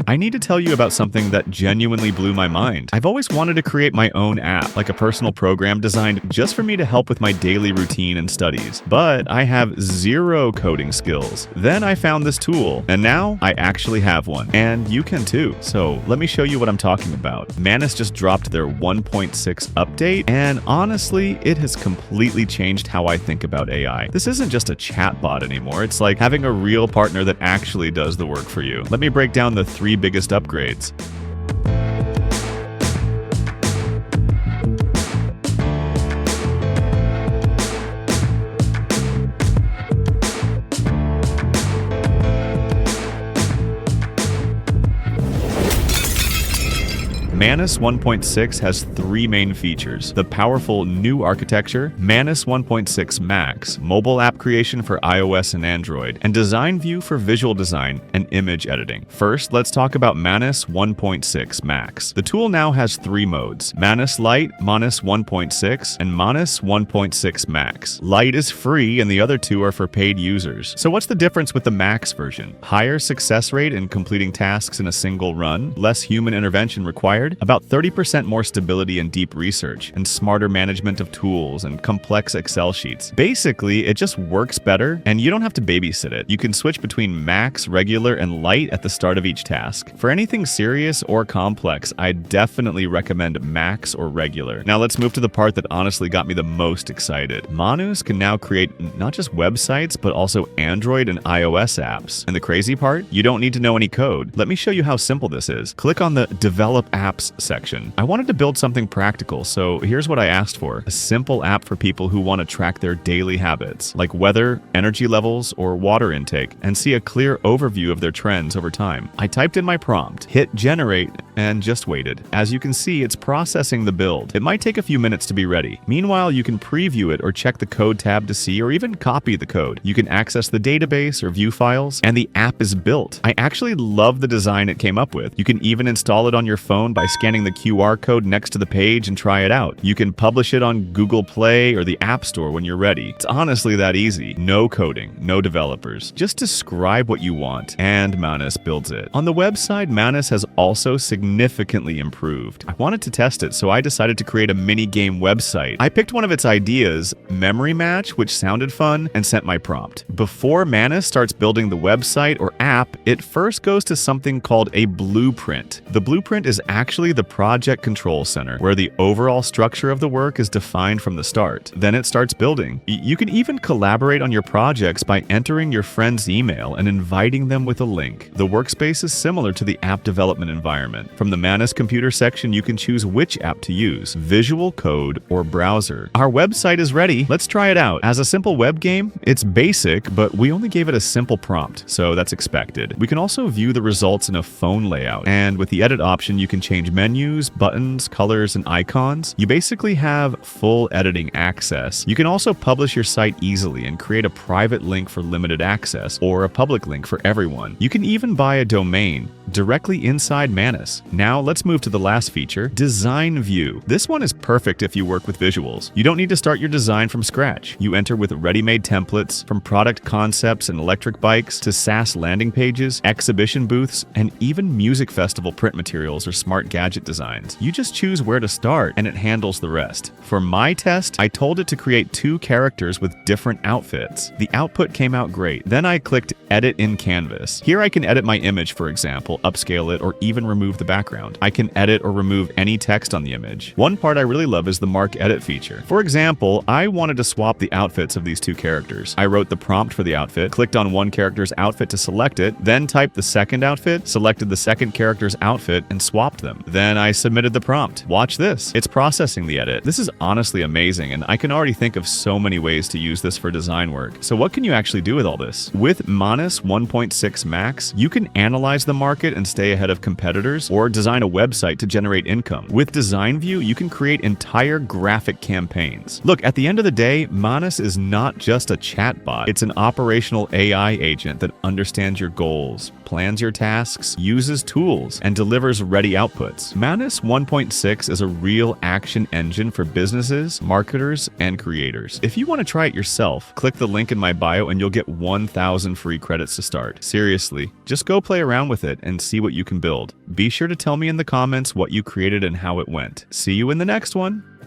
I need to tell you about something that genuinely blew my mind. I've always wanted to create my own app, like a personal program designed just for me to help with my daily routine and studies. But I have zero coding skills. Then I found this tool, and now I actually have one. And you can too. So let me show you what I'm talking about. Manus just dropped their 1.6 update, and honestly, it has completely changed how I think about AI. This isn't just a chatbot anymore. It's like having a real partner that actually does the work for you. Let me break down the 3 biggest upgrades. Manus 1.6 has 3 main features: the powerful new architecture, Manus 1.6 Max, mobile app creation for iOS and Android, and design view for visual design and image editing. First, let's talk about Manus 1.6 Max. The tool now has 3 modes: Manus Lite, Manus 1.6, and Manus 1.6 Max. Lite is free and the other 2 are for paid users. So what's the difference with the Max version? Higher success rate in completing tasks in a single run, less human intervention required, about 30% more stability and deep research, and smarter management of tools and complex Excel sheets. Basically, it just works better, and you don't have to babysit it. You can switch between Max, regular, and Light at the start of each task. For anything serious or complex, I definitely recommend Max or regular. Now let's move to the part that honestly got me the most excited. Manus can now create not just websites, but also Android and iOS apps. And the crazy part? You don't need to know any code. Let me show you how simple this is. Click on the Develop Apps section. I wanted to build something practical, so here's what I asked for: a simple app for people who want to track their daily habits, like weather, energy levels, or water intake, and see a clear overview of their trends over time. I typed in my prompt, hit generate, and just waited. As you can see, it's processing the build. It might take a few minutes to be ready. Meanwhile, you can preview it or check the code tab to see, or even copy the code. You can access the database or view files, and the app is built. I actually love the design it came up with. You can even install it on your phone by scanning the QR code next to the page and try it out. You can publish it on Google Play or the App Store when you're ready. It's honestly that easy. No coding, no developers. Just describe what you want, and Manus builds it. On the website, Manus has also significantly improved. I wanted to test it, so I decided to create a mini-game website. I picked one of its ideas, Memory Match, which sounded fun, and sent my prompt. Before Manus starts building the website or app, it first goes to something called a blueprint. The blueprint is actually the project control center, where the overall structure of the work is defined from the start. Then it starts building. You can even collaborate on your projects by entering your friend's email and inviting them with a link. The workspace is similar to the app development environment. From the Manus computer section, you can choose which app to use: Visual Code or Browser. Our website is ready. Let's try it out. As a simple web game, it's basic, but we only gave it a simple prompt, so that's expected. We can also view the results in a phone layout, and with the edit option, you can change menus, buttons, colors, and icons. You basically have full editing access. You can also publish your site easily and create a private link for limited access, or a public link for everyone. You can even buy a domain directly inside Manus. Now let's move to the last feature, Design View. This one is perfect if you work with visuals. You don't need to start your design from scratch. You enter with ready-made templates, from product concepts and electric bikes to SaaS landing pages, exhibition booths, and even music festival print materials or smart gadget designs. You just choose where to start and it handles the rest. For my test, I told it to create 2 characters with different outfits. The output came out great. Then I clicked Edit in Canvas. Here I can edit my image, for example, upscale it, or even remove the background. I can edit or remove any text on the image. One part I really love is the MarkEdit feature. For example, I wanted to swap the outfits of these 2 characters. I wrote the prompt for the outfit, clicked on one character's outfit to select it, then typed the second outfit, selected the second character's outfit, and swapped them. Then I submitted the prompt. Watch this. It's processing the edit. This is honestly amazing, and I can already think of so many ways to use this for design work. So what can you actually do with all this? With Manus 1.6 Max, you can analyze the market and stay ahead of competitors, or design a website to generate income. With Design View, you can create entire graphic campaigns. Look, at the end of the day, Manus is not just a chatbot. It's an operational AI agent that understands your goals, plans your tasks, uses tools, and delivers ready outputs. Manus 1.6 is a real action engine for businesses, marketers, and creators. If you want to try it yourself, click the link in my bio and you'll get 1,000 free credits to start. Seriously, just go play around with it and see what you can build. Be sure to tell me in the comments what you created and how it went. See you in the next one!